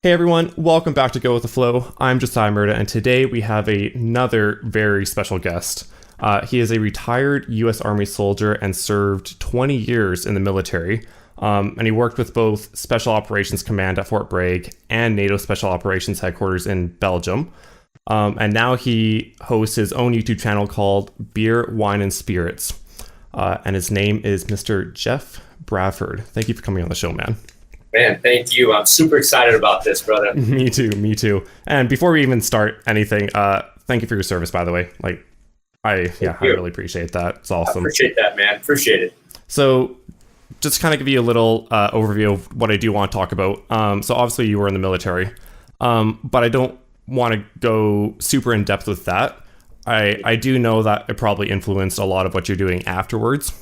Hey everyone, welcome back to Go With The Flow. I'm Josiah, and today we have another very special guest. He is a retired U.S. Army soldier and served 20 years in the military. And he worked with both Special Operations Command at Fort Bragg and NATO Special Operations Headquarters in Belgium. And now he hosts his own YouTube channel called Beer, Wine, and Spirits. And his name is Mr. Jeff Bradford. Thank you for coming on the show, man. Man, thank you. I'm super excited about this, brother. Me too. And before we even start anything, thank you for your service, by the way. I really appreciate that. It's awesome. I appreciate that, man. Appreciate it. So just to kind of give you a little overview of what I do want to talk about. So obviously you were in the military, but I don't want to go super in depth with that. I do know that it probably influenced a lot of what you're doing afterwards.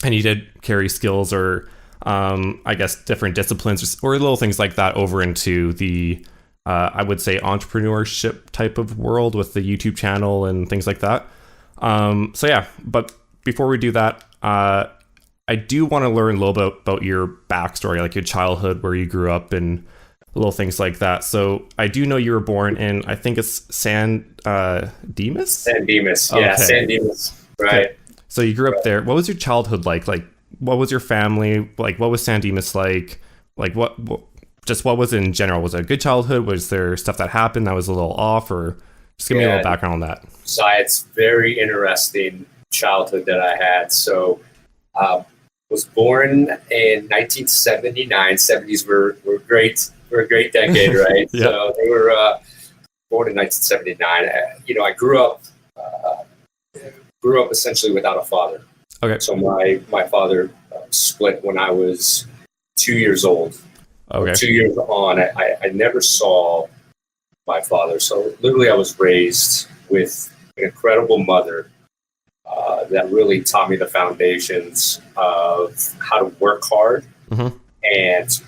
And you did carry skills or I guess different disciplines or little things like that over into the, I would say, entrepreneurship type of world with the YouTube channel and things like that. But before we do that, I do want to learn a little bit about your backstory, like your childhood, where you grew up and little things like that. So I do know you were born in, I think it's San Dimas? San Dimas, yeah, okay. San Dimas, right. Okay. So you grew up there. What was your childhood like? What was your family like? What was San Dimas like? What was it in general? Was it a good childhood? Was there stuff that happened that was a little off, or just give me a little background on that? So it's very interesting childhood that I had. So was born in 1979. 70s were great. Were a great decade, right? Yeah. So they were born in 1979. I grew up essentially without a father. Okay. So my father split when I was 2 years old. Okay. 2 years on, I never saw my father. So literally I was raised with an incredible mother that really taught me the foundations of how to work hard and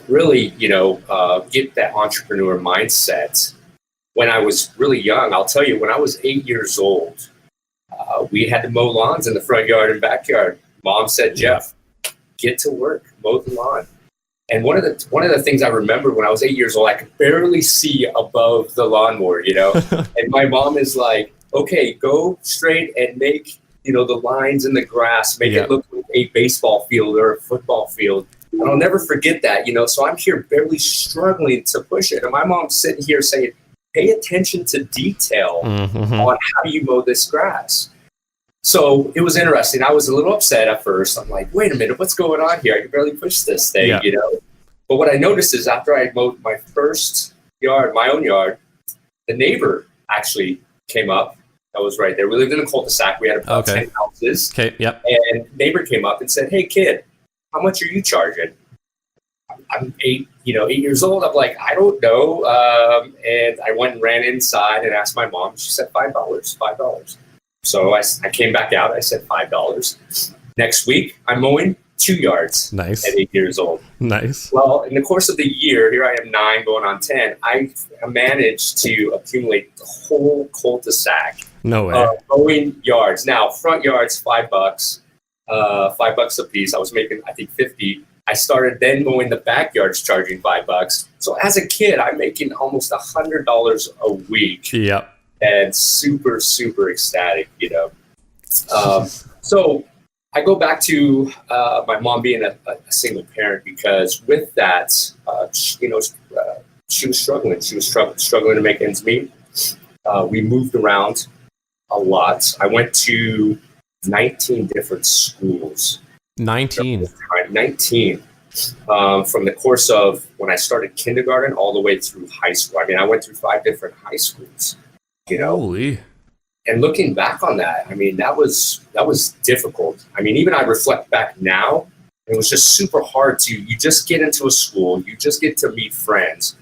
really, get that entrepreneur mindset. When I was really young, I'll tell you, when I was 8 years old, we had to mow lawns in the front yard and backyard. Mom said, Jeff, get to work, mow the lawn. And one of the things I remember when I was 8 years old, I could barely see above the lawnmower, and my mom is like, okay, go straight and make, the lines in the grass, make it look like a baseball field or a football field. And I'll never forget that, so I'm here barely struggling to push it. And my mom's sitting here saying, pay attention to detail on how you mow this grass. So it was interesting. I was a little upset at first. I'm like, wait a minute, what's going on here? I can barely push this thing, But what I noticed is after I mowed my first yard, my own yard, the neighbor actually came up. I was right there. We lived in a cul-de-sac. We had about 10 houses. Okay, yep. And neighbor came up and said, hey, kid, how much are you charging? I'm 8 years old. I'm like, I don't know. And I went and ran inside and asked my mom. She said $5. So I came back out. I said $5. Next week, I'm mowing 2 yards. Nice. At 8 years old. Nice. Well, in the course of the year, here I am 9 going on 10. I managed to accumulate the whole cul-de-sac. No way. Mowing yards. Now, front yards, $5. $5 a piece. I was making, I think, 50. I started then mowing the backyards, charging $5. So as a kid, I'm making almost $100 a week. Yep. And super, super ecstatic, So I go back to my mom being a single parent because with that, she was struggling. She was struggling to make ends meet. We moved around a lot. I went to 19 different schools. 19. 19. From the course of when I started kindergarten all the way through high school. I mean, I went through 5 different high schools. Holy. And looking back on that, I mean, that was difficult. I mean, even I reflect back now, it was just super hard you just get into a school, you just get to meet friends,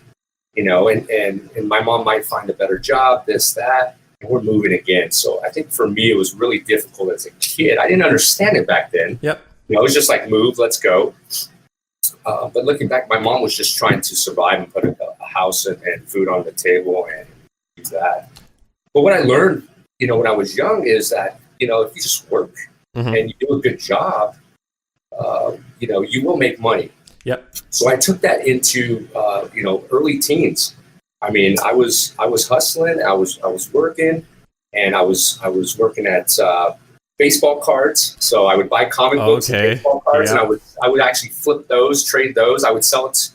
and my mom might find a better job, this, that, and we're moving again. So I think for me, it was really difficult as a kid. I didn't understand it back then. Yep. It was just like, move, let's go. But looking back, my mom was just trying to survive and put a house and food on the table and do that. But what I learned, when I was young is that, if you just work and you do a good job, you will make money. Yep. So I took that into early teens. I mean, I was hustling, I was working, and I was working at baseball cards. So I would buy comic books and baseball cards, and I would actually flip those, trade those. I would sell it,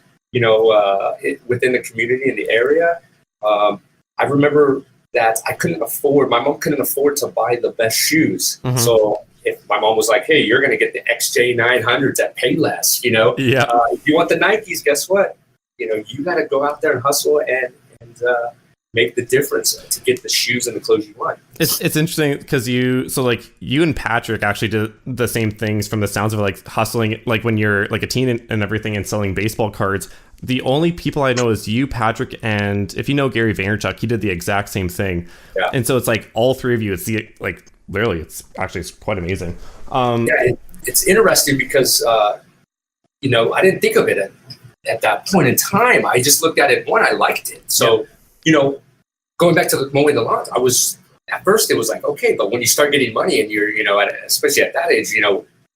within the community in the area. I remember that my mom couldn't afford to buy the best shoes. Mm-hmm. So if my mom was like, hey, you're going to get the XJ900s that pay less, if you want the Nikes, guess what? You got to go out there and hustle and make the difference to get the shoes and the clothes you want. It's interesting because you and Patrick actually did the same things from the sounds of it, like hustling, like when you're like a teen and everything and selling baseball cards. The only people I know is you, Patrick, and if you know Gary Vaynerchuk, he did the exact same thing. Yeah. And so it's like all three of you, it's quite amazing. It's interesting because, I didn't think of it at that point in time. I just looked at it, I liked it. So, going back to the mowing the lawns, at first it was like, okay, but when you start getting money and you're, especially at that age,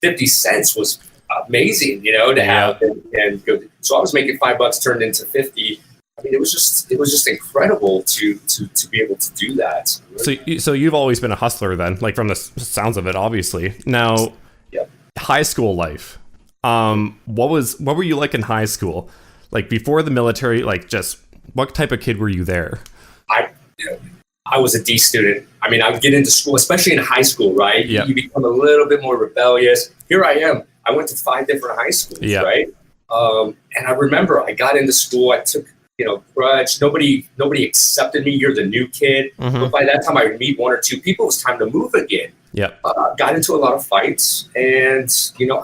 50 cents was amazing, to have and go. So I was making $5 turned into 50. I mean, it was just incredible to be able to do that. So you've always been a hustler then, like from the sounds of it, obviously. Now, high school life. What were you like in high school? Like before the military, like just what type of kid were you there? I was a D student. I mean, I would get into school, especially in high school, right? Yep. You become a little bit more rebellious. Here I am. I went to 5 different high schools, right? And I remember I got into school. I took, grudge. Nobody accepted me. You're the new kid. Mm-hmm. But by that time, I would meet 1 or 2 people. It was time to move again. Yep. Got into a lot of fights, and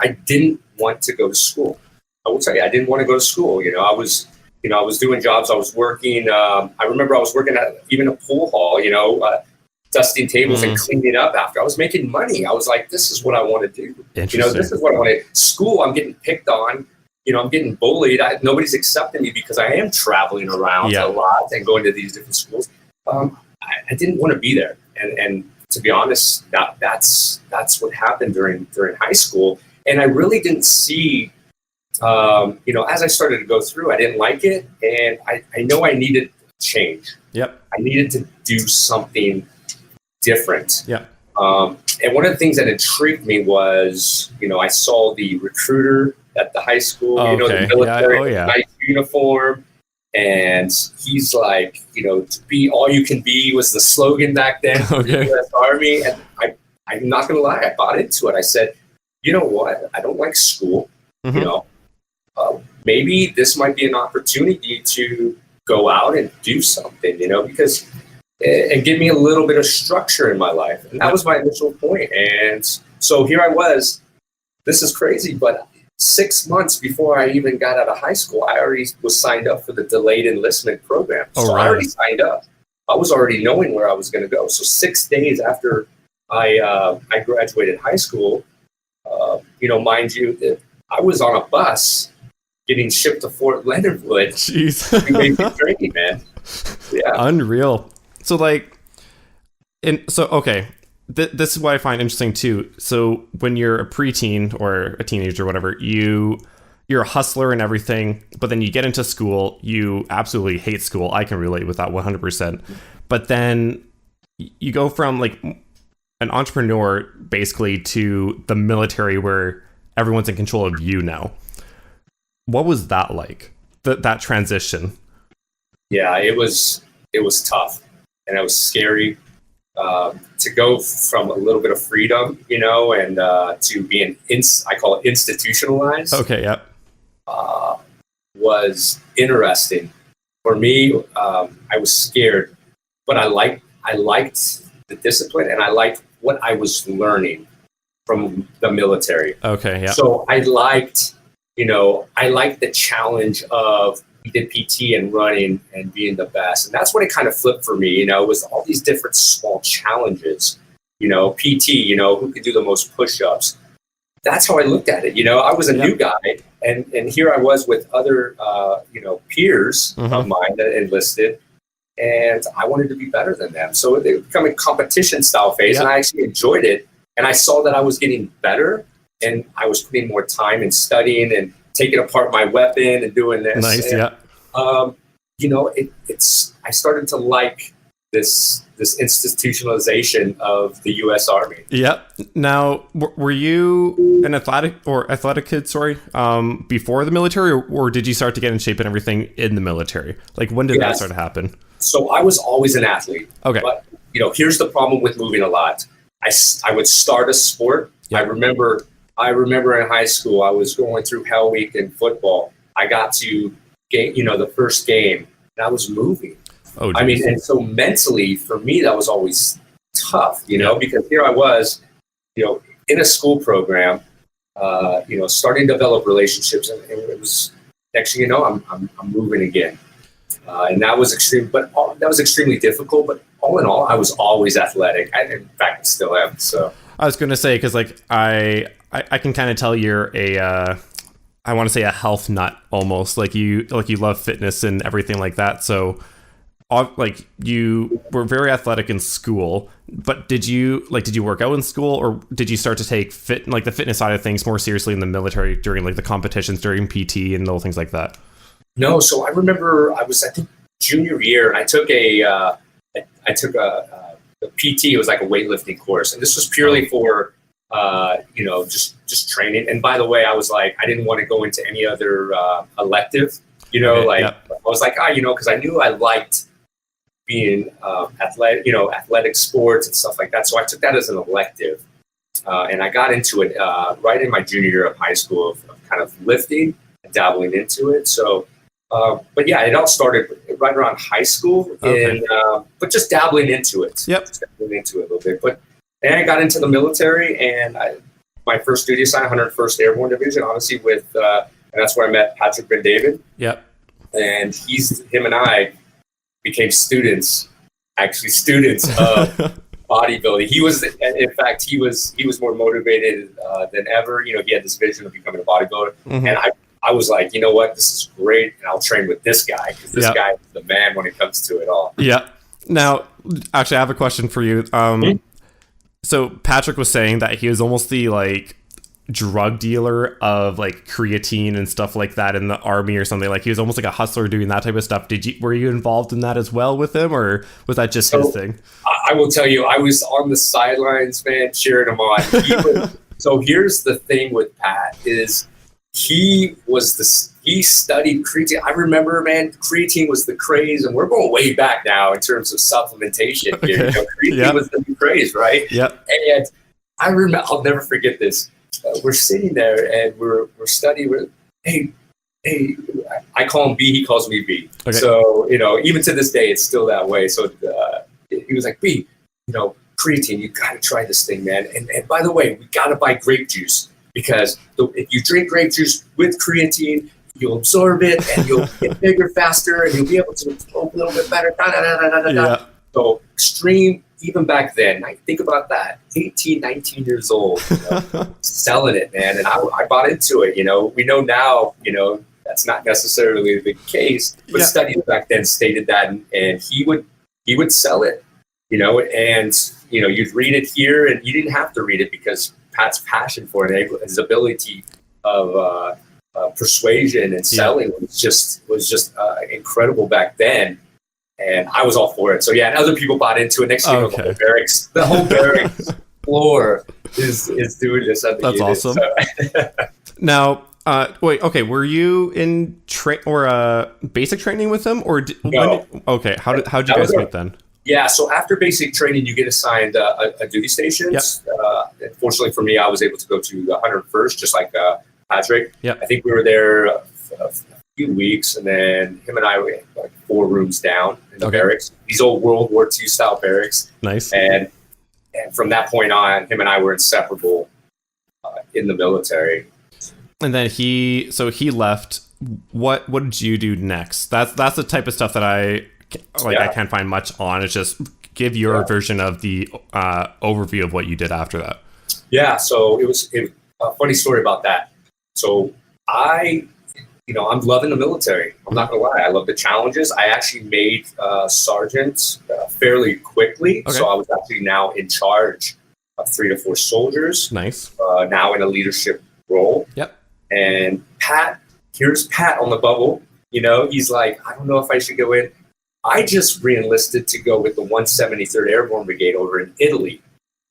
I didn't want to go to school. I will tell you, I didn't want to go to school. I was doing jobs. I was working. I remember I was working at even a pool hall. Dusting tables and cleaning up after. I was making money. I was like, this is what I want to do. This is what I want to. School, I'm getting picked on. I'm getting bullied. Nobody's accepting me because I am traveling around a lot and going to these different schools. I didn't want to be there, and to be honest, that's what happened during high school. And I really didn't see, as I started to go through, I didn't like it, and I know I needed change. Yep. I needed to do something different. Yeah. And one of the things that intrigued me was, I saw the recruiter at the high school, the military, nice uniform. And he's like, to be all you can be was the slogan back then for the U.S. Army. And I'm not going to lie, I bought into it. I said, you know what? I don't like school. Mm-hmm. Maybe this might be an opportunity to go out and do something, because and give me a little bit of structure in my life. And that was my initial point. And so here I was. This is crazy, but 6 months before I even got out of high school, I already was signed up for the delayed enlistment program. So I already signed up. I was already knowing where I was going to go. So 6 days after I graduated high school, mind you, I was on a bus getting shipped to Fort Leonard Wood. Jeez. Training, man. Yeah. Unreal. So this is what I find interesting too. So when you're a preteen or a teenager or whatever, you're a hustler and everything, but then you get into school, you absolutely hate school. I can relate with that 100%. But then you go from like an entrepreneur basically to the military where everyone's in control of you now. What was that like? That transition? Yeah, it was tough, and it was scary. To go from a little bit of freedom, and to being I call it institutionalized. Okay, yep. Was interesting for me. I was scared, but I liked the discipline, and I liked what I was learning from the military. Okay, yeah. So I liked the challenge of we did PT and running and being the best. And that's when it kind of flipped for me, it was all these different small challenges, PT, who could do the most push-ups. That's how I looked at it. I was a new guy, and here I was with other, peers of mine that enlisted, and I wanted to be better than them. So it became a competition style phase, and I actually enjoyed it. And I saw that I was getting better, and I was putting more time in studying and taking apart my weapon and doing this. Nice, and, yeah. It's I started to like this institutionalization of the U.S. Army. Yep. Now, were you an athletic kid? Sorry, before the military, or did you start to get in shape and everything in the military? Like, when did that start to happen? So I was always an athlete. Okay. But here's the problem with moving a lot. I would start a sport. Yep. I remember in high school, I was going through Hell Week in football. I got to the first game, and I was moving. Oh, I mean, and so mentally for me, that was always tough, because here I was, in a school program, starting to develop relationships, and it was next thing you know, I'm moving again, and that was extremely difficult. But all in all, I was always athletic. In fact, I still am. So I was going to say, because like I can kind of tell you're I want to say a health nut almost, like you love fitness and everything like that. So like you were very athletic in school, but did you work out in school, or did you start to take the fitness side of things more seriously in the military during like the competitions, during PT and little things like that? No. So I remember I think junior year, and I took a PT. It was like a weightlifting course, and this was purely for just training. And by the way, I was like, I didn't want to go into any other elective, I was like, because I knew I liked being athletic sports and stuff like that. So I took that as an elective, and I got into it right in my junior year of high school of kind of lifting and dabbling into it. So, but yeah, it all started right around high school, but just dabbling into it. Yep. Just dabbling into it a little bit, but. And I got into the military, and my first duty assignment, 101st Airborne Division, obviously and that's where I met Patrick Ben David. Yep. And him and I became students of bodybuilding. He was more motivated than ever. He had this vision of becoming a bodybuilder, and I was like, you know what, this is great, and I'll train with this guy because this guy is the man when it comes to it all. Yeah. Now, actually, I have a question for you. So Patrick was saying that he was almost the like drug dealer of like creatine and stuff like that in the army or something. Like he was almost like a hustler doing that type of stuff. Were you involved in that as well with him, or was that just his thing? I will tell you, I was on the sidelines, man, cheering him on. So here's the thing with Pat is he studied creatine. I remember, man, creatine was the craze, and we're going way back now in terms of supplementation. Okay. Here. Creatine was the new craze, right? Yep. And I remember, I'll never forget this. We're sitting there and we're studying. Hey, I call him B, he calls me B. Okay. So even to this day, it's still that way. So he was like, B, creatine, you got to try this thing, man. And by the way, we got to buy grape juice. Because if you drink grape juice with creatine, you'll absorb it and you'll get bigger faster and you'll be able to flow a little bit better. Yeah. So extreme, even back then, I think about that, 18, 19 years old, selling it, man. And I bought into it, We know now, that's not necessarily the case, but studies back then stated that, and he would sell it, and, you'd read it here and you didn't have to read it because Pat's passion for it, his ability of persuasion and selling was just incredible back then, and I was all for it. So and other people bought into it. Next thing you know, the whole barracks floor is doing this. That's awesome. So. Now, wait, okay, were you in basic training with him, or no? How'd you guys meet then? Yeah, so after basic training, you get assigned a duty station. Yep. Fortunately for me, I was able to go to the 101st, just like Patrick. Yep. I think we were there a few weeks, and then him and I were like 4 rooms down in the barracks. These old World War II style barracks. Nice. And from that point on, him and I were inseparable in the military. And then he left. What did you do next? That's the type of stuff that I can't find much on. It's just give your version of the overview of what you did after that. Yeah, so it was a funny story about that. So I'm loving the military. I'm not gonna lie, I love the challenges. I actually made sergeant fairly quickly. Okay. So I was actually now in charge of 3 to 4 soldiers. Nice. Now in a leadership role. Yep. And Pat here's Pat on the bubble. You know, he's like, I don't know if I should go in. I just re-enlisted to go with the 173rd Airborne Brigade over in Italy.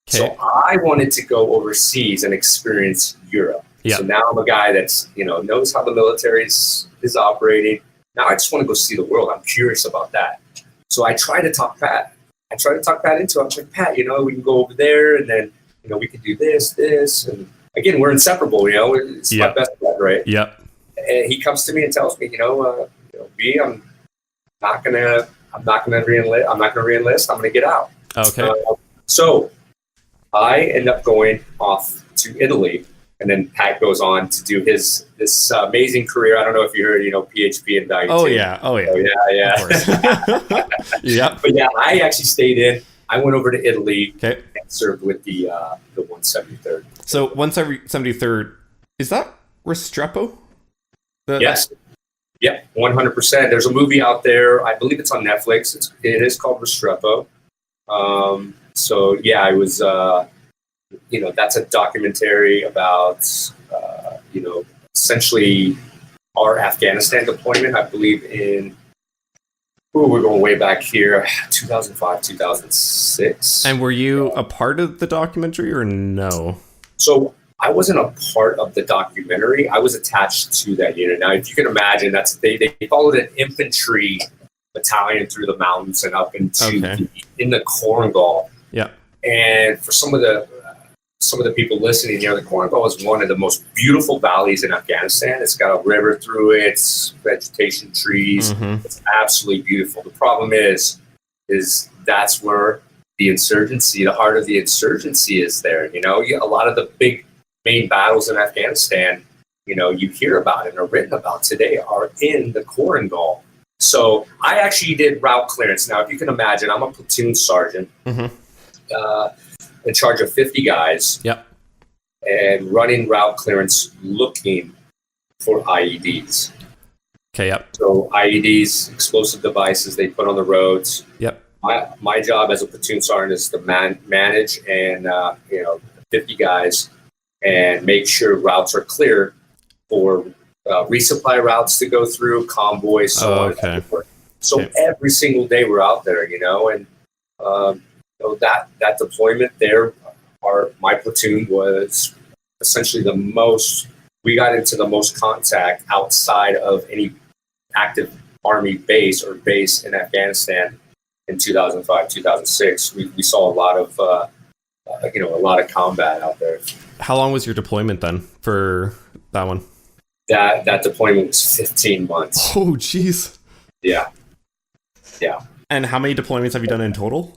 Okay. So I wanted to go overseas and experience Europe. Yeah. So now I'm a guy that's, knows how the military is operating. Now I just want to go see the world. I'm curious about that. So I try to talk Pat. into it. I'm like, Pat, we can go over there and then, we can do this. And again, we're inseparable, it's my best friend, right? Yep. And he comes to me and tells me, B, I'm not gonna re-enlist. I'm not gonna re-enlist. I'm gonna get out. Okay. So I end up going off to Italy, and then Pat goes on to do this amazing career. I don't know if you heard, PHP and value. Oh yeah. Yeah. Of course. Yeah. But yeah, I actually stayed in. I went over to Italy and served with the 173rd. So 173rd, is that Restrepo? Yes. Yeah, 100%. There's a movie out there. I believe it's on Netflix. It is called Restrepo. So yeah, I was, that's a documentary about, essentially our Afghanistan deployment. I believe in, we're going way back here, 2005, 2006. And were you a part of the documentary or no? So I wasn't a part of the documentary. I was attached to that unit. Now, if you can imagine, they followed an infantry battalion through the mountains and up into in the Korengal. Yeah. And for some of the people listening, the Korengal is one of the most beautiful valleys in Afghanistan. It's got a river through it, it's vegetation, trees. Mm-hmm. It's absolutely beautiful. The problem is that's where the insurgency, the heart of the insurgency is there. A lot of the big main battles in Afghanistan, you hear about and are written about today are in the Korengal. So I actually did route clearance. Now, if you can imagine, I'm a platoon sergeant in charge of 50 guys. Yep. And running route clearance looking for IEDs. Okay, yep. So IEDs, explosive devices they put on the roads. Yep. My job as a platoon sergeant is to manage and 50 guys and make sure routes are clear for resupply routes to go through, convoys, so on and so forth. So every single day we're out there, and that deployment there, my platoon was essentially we got into the most contact outside of any active Army base or base in Afghanistan in 2005, 2006. We saw a lot of combat out there. How long was your deployment then for that one? That deployment was 15 months. Oh, jeez. Yeah. And how many deployments have you done in total?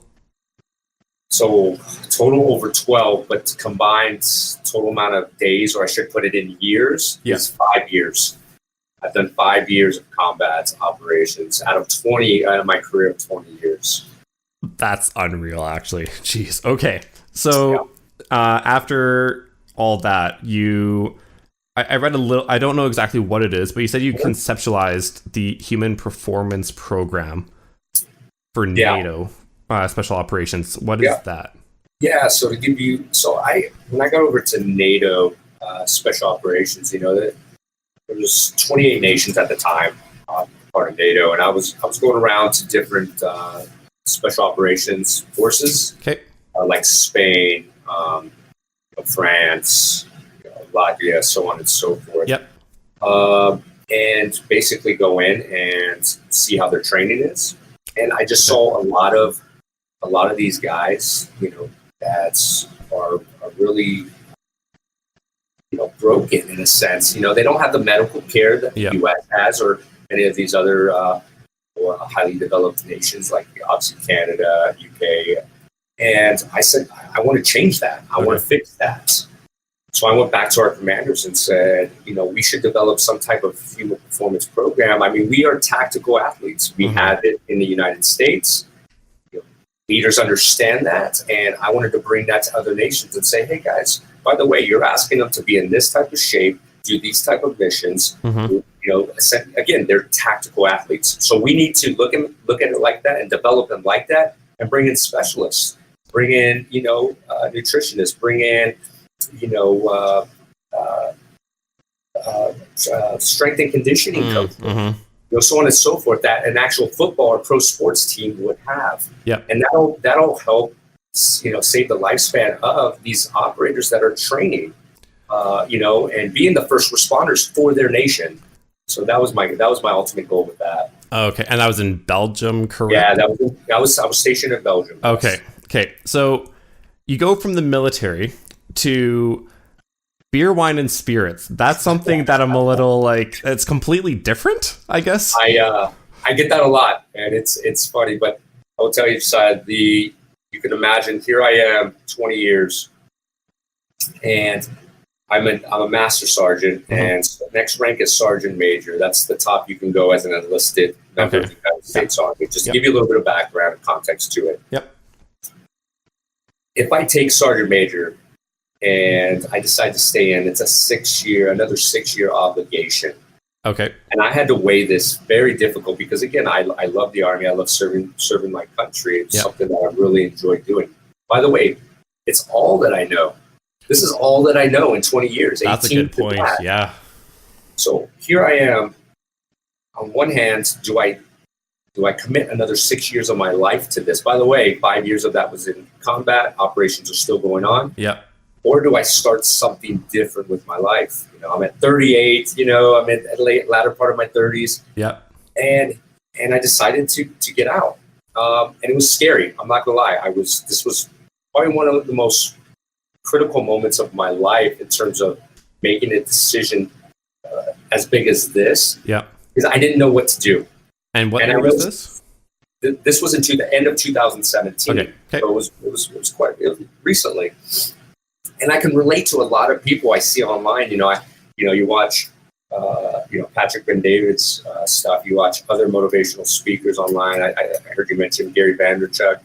So total over 12, but combined total amount of days, or I should put it in years, is 5 years. I've done 5 years of combat operations out of my career of 20 years. That's unreal, actually. Jeez. Okay. So after all that, I read a little, I don't know exactly what it is, but you said you conceptualized the Human Performance Program for NATO Special Operations. What is that? Yeah, so to give you, when I got over to NATO Special Operations, there was 28 nations at the time, part of NATO, and I was going around to different special operations forces, like Spain, France, Latvia, so on and so forth. Yep. And basically go in and see how their training is. And I just saw a lot of these guys, that are really, broken in a sense. They don't have the medical care that the U.S. has or any of these other or highly developed nations like obviously Canada, UK. And I said, I want to change that. I want to fix that. So I went back to our commanders and said, we should develop some type of human performance program. I mean, we are tactical athletes. We have it in the United States. Leaders understand that. And I wanted to bring that to other nations and say, hey, guys, by the way, you're asking them to be in this type of shape, do these type of missions. Again, they're tactical athletes. So we need to look at it like that and develop them like that and bring in specialists, bring in, nutritionists, bring in, strength and conditioning coach, so on and so forth, that an actual football or pro sports team would have. Yep. And that'll help, save the lifespan of these operators that are training, and being the first responders for their nation. So that was my ultimate goal with that. Okay, and that was in Belgium, correct? Yeah, I was stationed in Belgium. Okay. So you go from the military to beer, wine, and spirits. That's something that I'm a little it's completely different, I guess. I get that a lot, and it's funny, but I'll tell you, Josiah, you can imagine, here I am, 20 years, and I'm a master sergeant, and the next rank is sergeant major. That's the top you can go as an enlisted member of the United States Army. Just to give you a little bit of background and context to it. Yep. If I take sergeant major and I decide to stay in, it's another 6-year obligation. Okay. And I had to weigh this, very difficult, because again, I love the Army. I love serving my country. It's something that I really enjoy doing. By the way, it's all that I know. This is all that I know in 20 years. That's a good point. Yeah. So here I am. On one hand, do I commit another 6 years of my life to this? By the way, 5 years of that was in combat. Operations are still going on. Yep. Or do I start something different with my life? I'm at 38. I'm in the latter part of my 30s. Yep. And I decided to get out. And it was scary. I'm not gonna lie. This was probably one of the most critical moments of my life in terms of making a decision as big as this. Yeah. Because I didn't know what to do. And what year was this? This was into the end of 2017. Okay. So it was quite recently. And I can relate to a lot of people I see online. You watch Patrick Ben-David's stuff. You watch other motivational speakers online. I heard you mention Gary Vaynerchuk.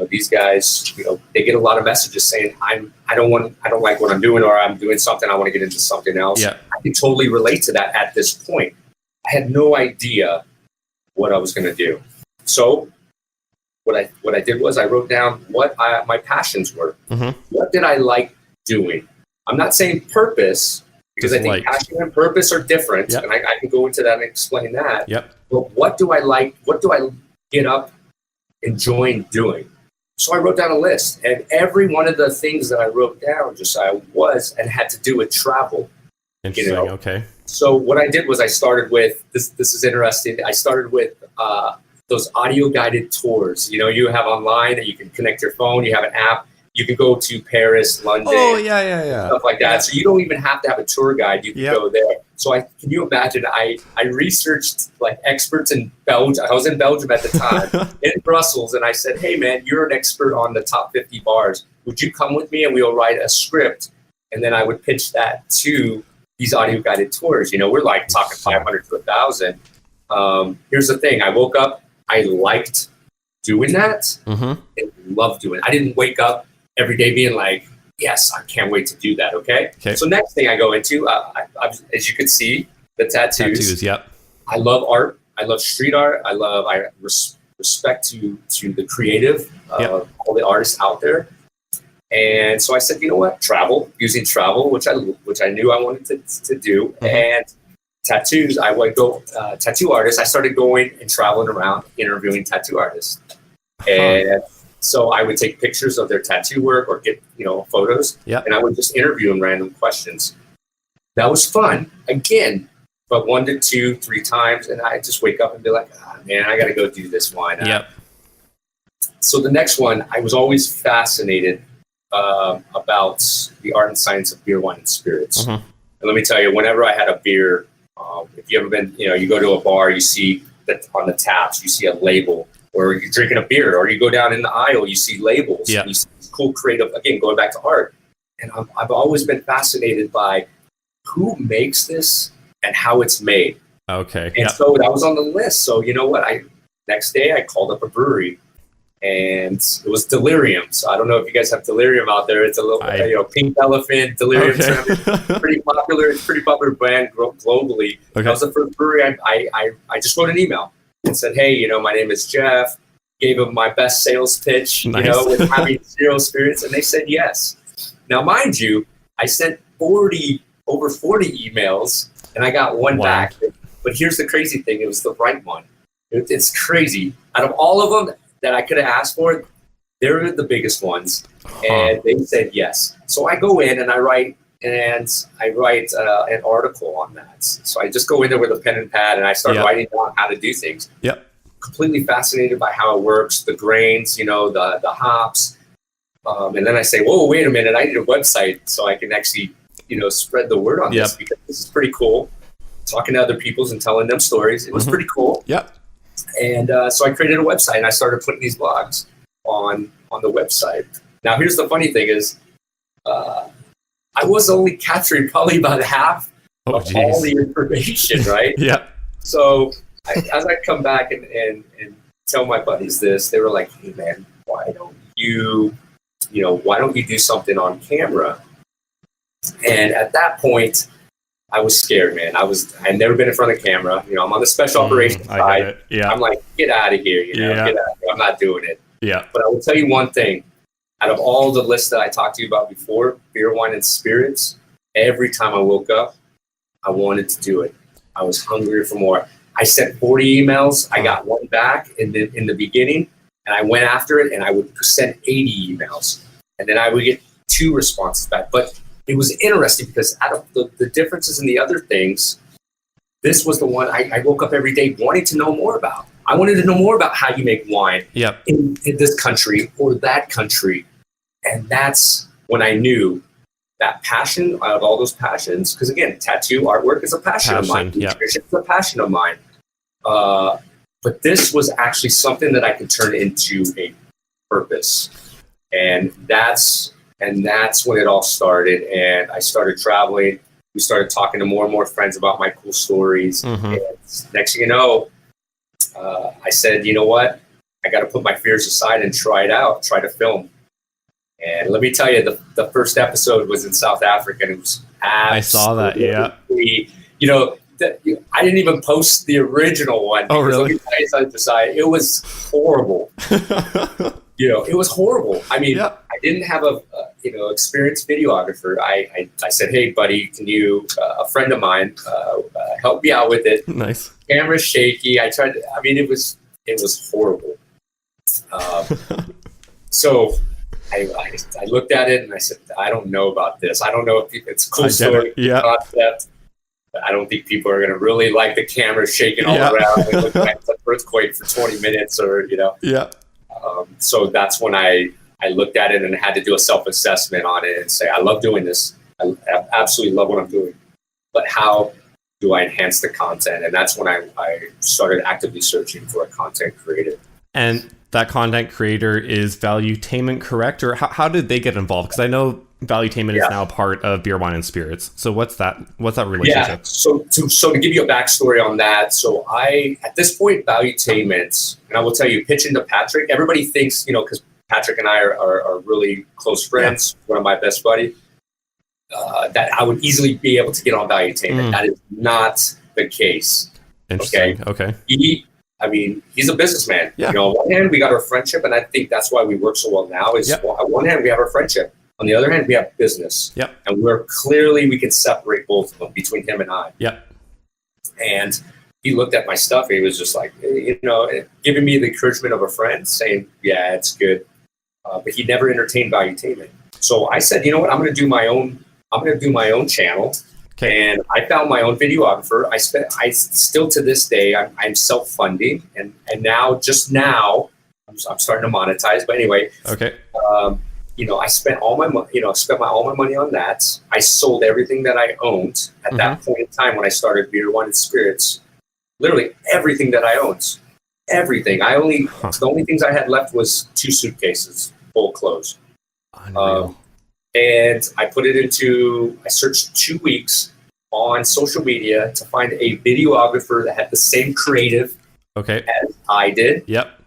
These guys, they get a lot of messages saying, I don't like what I'm doing, or I'm doing something, I want to get into something else. Yeah. I can totally relate to that at this point. I had no idea what I was going to do. So what I did was I wrote down what my passions were. Mm-hmm. What did I like doing? I'm not saying purpose, because I think passion and purpose are different. Yep. And I can go into that and explain that. Yep. But what do I like? What do I get up enjoying doing? So I wrote down a list, and every one of the things that I wrote down, Josiah, was and had to do with travel. Interesting. Okay. So what I did was I started with this. This is interesting. I started with those audio guided tours. You have online that you can connect your phone. You have an app. You can go to Paris, London. Oh yeah. Stuff like that. So you don't even have to have a tour guide. You can go there. So can you imagine? I researched experts in Belgium. I was in Belgium at the time, in Brussels, and I said, "Hey man, you're an expert on the top 50 bars. Would you come with me and we'll write a script?" And then I would pitch that to these audio guided tours. We're talking 500 to 1,000. Here's the thing: I woke up. I liked doing that. Mm-hmm. And loved doing it. I didn't wake up every day being like, yes, I can't wait to do that. Okay. So next thing I go into, as you can see, the tattoos. Yep. I love art. I love street art. I respect to the creative, all the artists out there. And so I said, you know what? Using travel, which I knew I wanted to do. Mm-hmm. And tattoos, I would go, tattoo artists. I started going and traveling around interviewing tattoo artists. And so I would take pictures of their tattoo work or get, photos. Yep. And I would just interview them random questions. That was fun. Again, but 1 to 2, 3 times. And I just wake up and be like, man, I got to go do this. Why not? Yep. So the next one, I was always fascinated about the art and science of beer, wine, and spirits. Mm-hmm. And let me tell you, whenever I had a beer, if you ever been, you go to a bar, you see that on the taps, you see a label, or you're drinking a beer, or you go down in the aisle, you see labels. Yeah. You see cool creative, again, going back to art. And I've always been fascinated by who makes this and how it's made. Okay. And so that was on the list. So you know what? Next day I called up a brewery, and it was Delirium. So I don't know if you guys have Delirium out there. It's a little, Pink Elephant, Delirium. Okay. Pretty popular. It's a pretty popular brand globally. Okay. That was the first brewery. I just wrote an email and said, hey, my name is Jeff. Gave them my best sales pitch, nice. With having zero spirits, and they said yes. Now, mind you, I sent 40 over 40 emails, and I got one Wow. back. But here's the crazy thing. It was the right one. It's crazy. Out of all of them that I could have asked for, they're the biggest ones. And they said yes. So I go in and I write an article on that. So I just go in there with a pen and pad and I start writing down how to do things. Yep. Completely fascinated by how it works, the grains, the hops. And then I say, whoa, wait a minute, I need a website so I can actually, spread the word on this, because this is pretty cool. Talking to other peoples and telling them stories. It was pretty cool. Yep. And so I created a website and I started putting these blogs on the website. Now, here's the funny thing is, I was only capturing probably about half of all the information, right? Yeah. So as I come back and tell my buddies this, they were like, hey man, why don't you do something on camera? And at that point, I was scared, man. I'd never been in front of the camera. I'm on the special operations side. Yeah. I'm like, get out of here, get out of here. I'm not doing it. Yeah. But I will tell you one thing. Out of all the lists that I talked to you about before, beer, wine, and spirits, every time I woke up, I wanted to do it. I was hungry for more. I sent 40 emails. I got one back in the beginning, and I went after it, and I would send 80 emails. And then I would get 2 responses back. But it was interesting because out of the differences in the other things, this was the one I woke up every day wanting to know more about. I wanted to know more about how you make wine in this country or that country. And that's when I knew that passion, out of all those passions, because again, tattoo artwork is a passion of mine. Nutrition is a passion of mine. But this was actually something that I could turn into a purpose. And that's when it all started. And I started traveling. We started talking to more and more friends about my cool stories. And next thing you know, I said, you know what? I got to put my fears aside and try it out, try to film. And let me tell you, the first episode was in South Africa, and it was I saw that, yeah. I didn't even post the original one. Oh, really? Let me tell you something, Josiah. It was horrible. It was horrible. I mean, I didn't have a experienced videographer. I said, hey, buddy, can you, a friend of mine, help me out with it? Nice. Camera's shaky. I tried to, it was horrible. So I looked at it and I said, I don't know about this. I don't know if it's a cool story, concept, but I don't think people are going to really like the camera shaking all around and looking like an earthquake for 20 minutes or. So that's when I looked at it and had to do a self-assessment on it and say, I love doing this. I absolutely love what I'm doing. But how do I enhance the content? And that's when I started actively searching for a content creator. And that content creator is Valuetainment, correct? Or how did they get involved? Because I know Valuetainment is now part of Beer, Wine, and Spirits. So what's that relationship? Yeah. So to give you a backstory on that, so at this point, Valuetainment, and I will tell you, pitching to Patrick, everybody thinks, because Patrick and I are really close friends, one of my best buddies, that I would easily be able to get on Valuetainment. That is not the case. Interesting. Okay. He's a businessman. Yeah. On one hand, we got our friendship, and I think that's why we work so well now. On one hand, we have our friendship. On the other hand, we have business. Yep. And we can separate both of them between him and I. Yep. And he looked at my stuff, and he was just like, giving me the encouragement of a friend, saying, yeah, it's good. But he never entertained Valuetainment. So I said, you know what, I'm going to do my own channel. Okay. And I found my own videographer. I still to this day, I'm self-funding, and now I'm starting to monetize. But anyway, okay. I spent all my money. All my money on that. I sold everything that I owned at that point in time when I started Beer, Wine, and Spirits. Literally everything that I owned, everything. The only things I had left was 2 suitcases full of clothes. And I searched 2 weeks on social media to find a videographer that had the same creative as I did. Yep.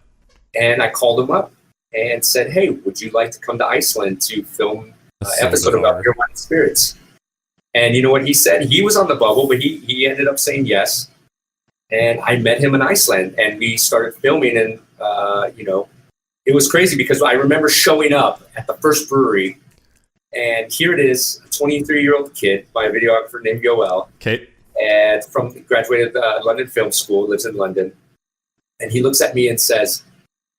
And I called him up and said, hey, would you like to come to Iceland to film an episode about Beer, Wine, and Spirits? And you know what he said? He was on the bubble, but he ended up saying yes. And I met him in Iceland, and we started filming, and it was crazy because I remember showing up at the first brewery, And here it is, a 23-year-old kid by a videographer named Yoel. Okay. And graduated London Film School, lives in London. And he looks at me and says,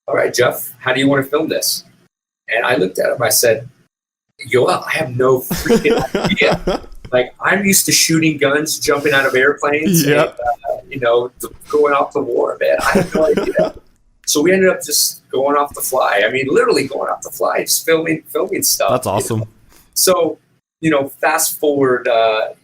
all right, Jeff, how do you want to film this? And I looked at him, I said, Yoel, I have no freaking idea. Like, I'm used to shooting guns, jumping out of airplanes, yep. and, going off to war, man. I have no idea. So we ended up just going off the fly. I mean, literally going off the fly, just filming stuff. That's awesome. So, fast forward,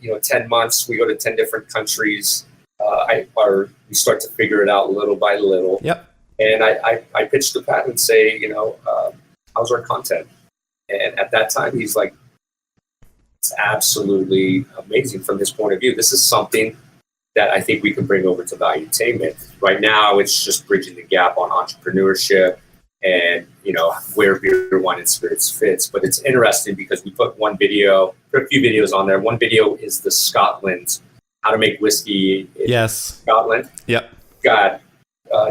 10 months, we go to 10 different countries. We start to figure it out little by little. Yep. And I pitched to Pat and say, how's our content? And at that time, he's like, it's absolutely amazing from his point of view. This is something that I think we can bring over to Valuetainment. Right now, it's just bridging the gap on entrepreneurship and, where beer, wine, and spirits fits. But it's interesting because we put a few videos on there. One video is the Scotland, how to make whiskey in Scotland. Yep. Got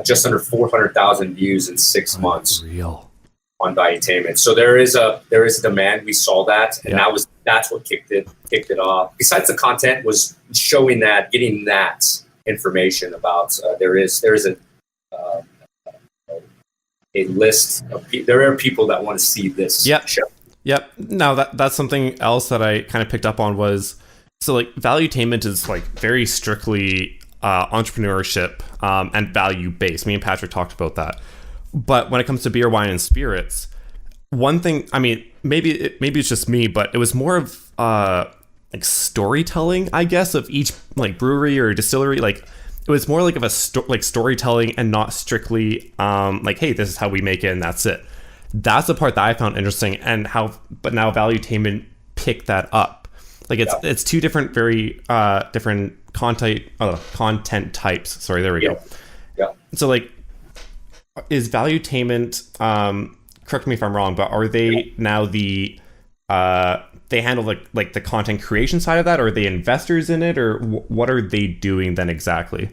just under 400,000 views in 6 months. Real. On Valuetainment. So there is a demand. We saw that, and that's what kicked it off. Besides the content was showing that, getting that information about there is a list of there are people that want to see this show. Yep. Now that's something else that I kind of picked up on was, so like Valuetainment is like very strictly entrepreneurship and value based. Me and Patrick talked about that. But when it comes to beer, wine, and spirits, one thing, I mean, maybe it's just me, but it was more of like storytelling, I guess, of each like brewery or distillery. Like it was more like of a storytelling and not strictly like, hey, this is how we make it and that's it. That's the part that I found interesting, and but now Valuetainment picked that up. Like it's two different, very different content types. Sorry, there we go. Yeah. So like, is Valuetainment, correct me if I'm wrong, but are they now they handle like the content creation side of that, or are they investors in it, or what are they doing then exactly?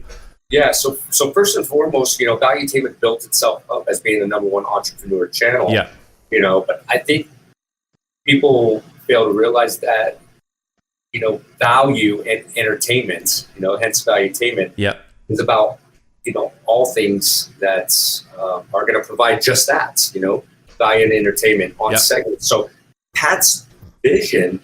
Yeah, so first and foremost, Valuetainment built itself up as being the number one entrepreneur channel. Yeah. But I think people fail to realize that, value and entertainment, hence Valuetainment, is about all things that are going to provide just that, value and entertainment on segments. So Pat's vision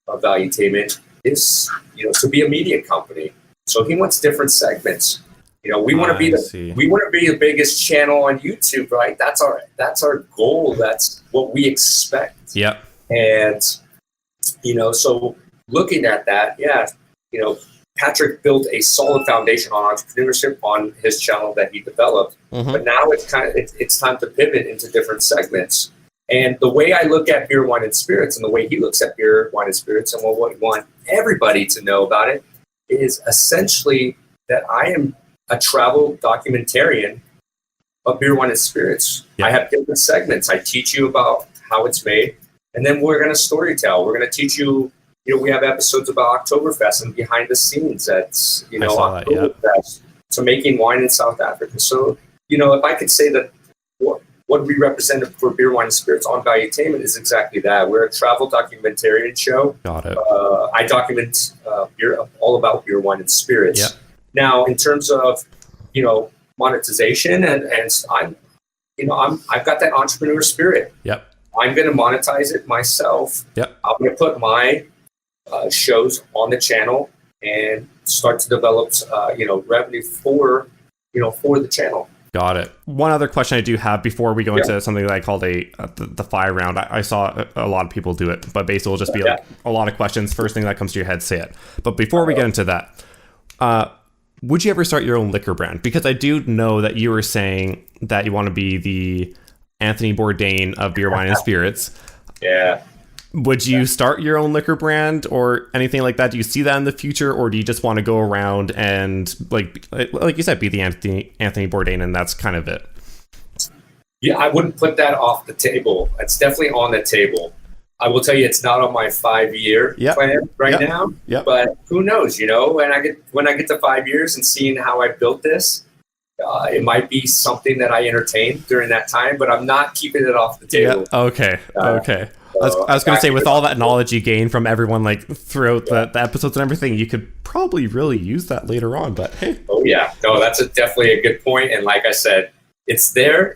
of Valuetainment is, to be a media company. So he wants different segments. We want to be the biggest channel on YouTube, right? That's our goal. That's what we expect. Yep. And so looking at that, Patrick built a solid foundation on entrepreneurship on his channel that he developed. Mm-hmm. But now it's time to pivot into different segments. And the way I look at beer, wine, and spirits, and the way he looks at beer, wine, and spirits, and what we want everybody to know about it is essentially that I am a travel documentarian of beer, wine, and spirits. Yeah. I have different segments. I teach you about how it's made, and then we're going to storytell. We're going to teach you. We have episodes about Oktoberfest and behind the scenes at, Oktoberfest to making wine in South Africa. So, if I could say that what we represent for beer, wine, and spirits on Valuetainment is exactly that. We're a travel documentarian show. Got it. I document all about beer, wine, and spirits. Yep. Now, in terms of, monetization, and I've got that entrepreneur spirit. Yep. I'm going to monetize it myself. Yep. I'm going to put my shows on the channel and start to develop, revenue for the channel. Got it. One other question I do have before we go into something that I called the fire round. I saw a lot of people do it, but basically it'll just be like a lot of questions. First thing that comes to your head, say it. But before we get into that, would you ever start your own liquor brand? Because I do know that you were saying that you want to be the Anthony Bourdain of beer, wine, and spirits. Yeah. Would you start your own liquor brand or anything like that? Do you see that in the future, or do you just want to go around and like you said, be the Anthony Bourdain, and that's kind of it? Yeah, I wouldn't put that off the table. It's definitely on the table. I will tell you, it's not on my 5-year plan now. Yep. But who knows? When I get to 5 years and seeing how I built this, it might be something that I entertain during that time. But I'm not keeping it off the table. Yeah. Okay. I was going to say, with all that knowledge you gain from everyone, like throughout the episodes and everything, you could probably really use that later on. But hey, oh yeah, no, that's definitely a good point. And like I said, it's there.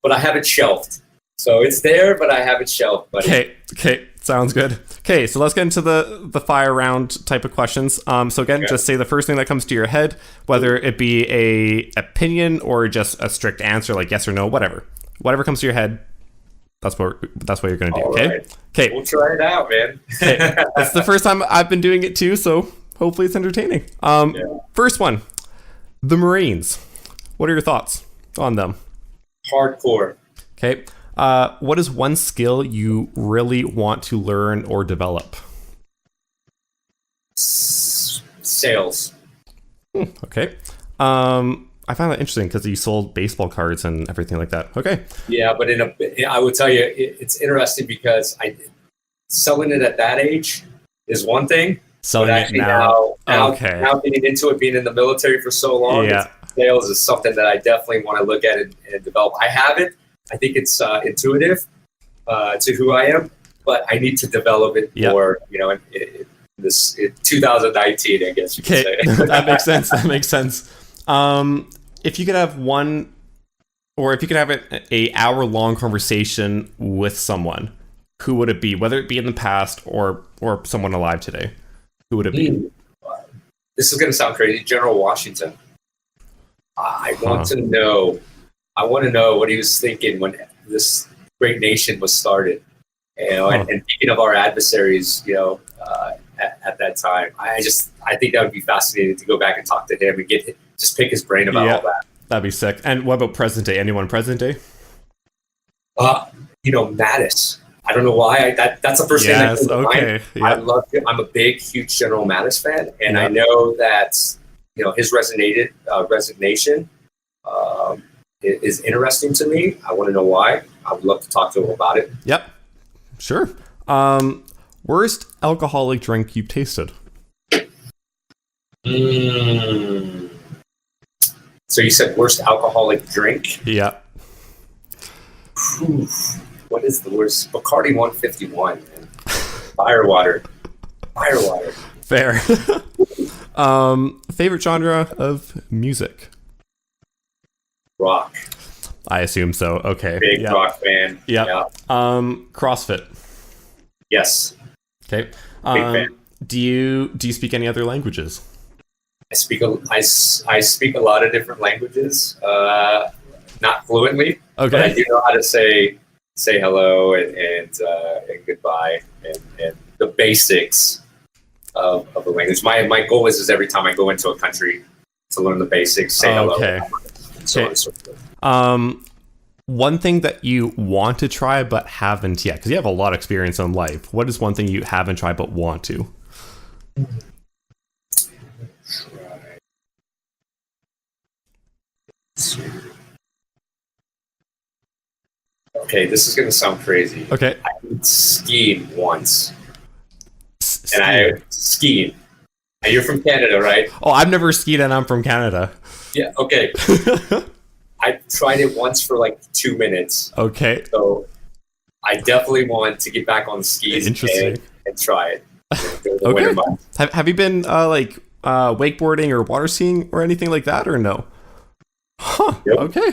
But I have it shelved. So it's there, but I have it shelved. Buddy. Okay, sounds good. Okay, so let's get into the fire round type of questions. So again, just say the first thing that comes to your head, whether it be a opinion or just a strict answer, like yes or no, whatever comes to your head. That's what you're gonna do. Okay. Right. Okay. We'll try it out, man. Okay. That's the first time I've been doing it too, so hopefully it's entertaining. First one, the Marines. What are your thoughts on them? Hardcore. Okay. What is one skill you really want to learn or develop? Sales. Okay. I find that interesting because you sold baseball cards and everything like that. Okay. Yeah, but I would tell you, it's interesting because selling it at that age is one thing. Selling it now. Now getting into it, being in the military for so long, sales is something that I definitely want to look at and develop. I have it. I think it's intuitive to who I am, but I need to develop it more, in 2019, I guess you could say. That makes sense. If you could have an hour-long conversation with someone, who would it be? Whether it be in the past or someone alive today, who would it be? This is going to sound crazy. General Washington. I want to know what he was thinking when this great nation was started. And thinking of our adversaries, at that time, I think that would be fascinating to go back and talk to him and just pick his brain about all that. That'd be sick. And what about present day? Anyone present day? Mattis. I don't know why. That's the first thing that comes to mind. Yep. I love him. I'm a big, huge General Mattis fan, and I know that his resignation is interesting to me. I want to know why. I would love to talk to him about it. Yep, sure. Worst alcoholic drink you've tasted? So you said worst alcoholic drink? Yeah. What is the worst? Bacardi 151, man. Firewater. Fair. Favorite genre of music? Rock. I assume so. Okay. Big rock fan. Yeah. CrossFit. Yes. Okay. Big fan. Do you speak any other languages? I speak a lot of different languages. Not fluently. Okay. But I do know how to say hello and goodbye and the basics of the language. My goal is every time I go into a country to learn the basics, say hello. Okay. So on and so forth. One thing that you want to try but haven't yet, because you have a lot of experience in life. What is one thing you haven't tried but want to? Okay, this is going to sound crazy. Okay. I skied once. And I skied. And you're from Canada, right? Oh, I've never skied and I'm from Canada. Yeah, okay. I tried it once for like 2 minutes. Okay. So I definitely want to get back on the skis and try it. Okay. Have you been wakeboarding or water skiing or anything like that, or no? Huh. Yep. Okay.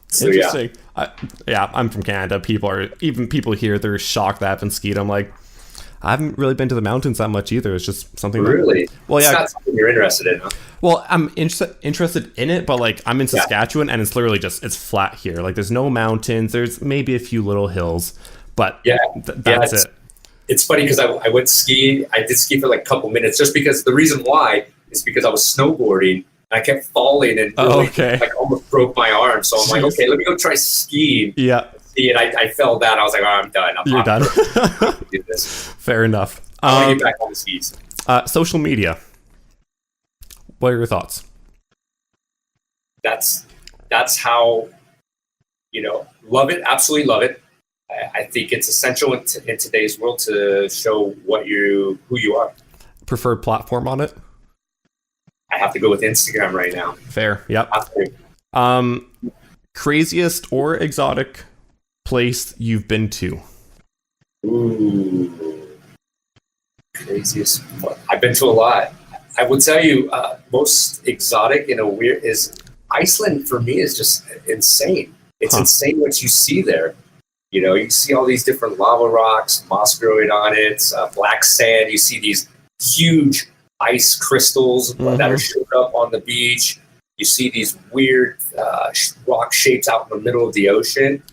So, interesting. I'm from Canada. People here, they're shocked that I haven't skied. I'm like, I haven't really been to the mountains that much either. It's just something really. It's not something you're interested in, huh? Well, I'm interested in it, but like I'm in Saskatchewan and it's literally it's flat here. Like there's no mountains. There's maybe a few little hills, but that's it. It's funny because I went skiing. I did ski for like a couple minutes just because the reason why is because I was snowboarding. I kept falling and almost broke my arm. So I'm like, okay, let me go try skiing. Yeah. And I fell down. I was like, oh, I'm done. You're done. Do this. Fair enough. I want to get back on the skis. Social media. What are your thoughts? That's how, love it. Absolutely love it. I think it's essential in today's world to show who you are. Preferred platform on it? I have to go with Instagram right now. Fair. Yep. Craziest or exotic place you've been to? Ooh, craziest. I've been to a lot. I would tell you, most exotic in a weird is Iceland. For me, is just insane. It's insane what you see there. You know, you see all these different lava rocks, moss growing on it, black sand. You see these huge ice crystals that are showing up on the beach. You see these weird rock shapes out in the middle of the ocean.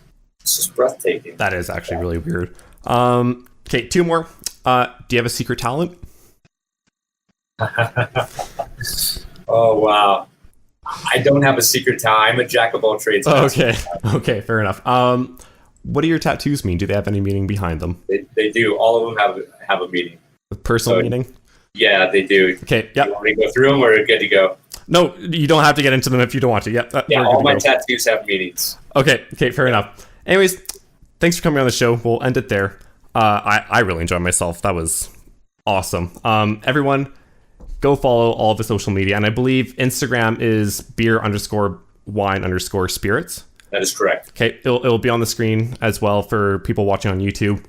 It's just breathtaking. That is actually really weird. Okay, two more. Do you have a secret talent? Oh, wow. I don't have a secret talent. I'm a jack of all trades. Okay, fair enough. What do your tattoos mean? Do they have any meaning behind them? They do. All of them have a meaning. A personal meaning? Yeah, they do. Okay, yeah. You want me to go through them or are you good to go? No, you don't have to get into them if you don't want to. Yeah, all my tattoos have meanings. Okay, fair enough. Anyways, thanks for coming on the show. We'll end it there. I really enjoyed myself. That was awesome. Everyone, go follow all of the social media. And I believe Instagram is beer_wine_spirits. That is correct. Okay, it'll be on the screen as well for people watching on YouTube.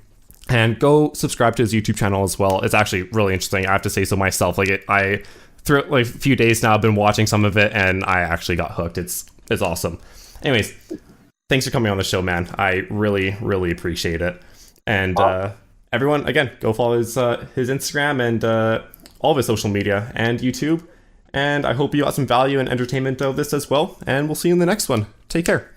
And go subscribe to his YouTube channel as well. It's actually really interesting. I have to say so myself. I throughout like a few days now, I've been watching some of it, and I actually got hooked. It's awesome. Anyways, thanks for coming on the show, man. I really, really appreciate it. And everyone, again, go follow his Instagram and all of his social media and YouTube. And I hope you got some value and entertainment out of this as well. And we'll see you in the next one. Take care.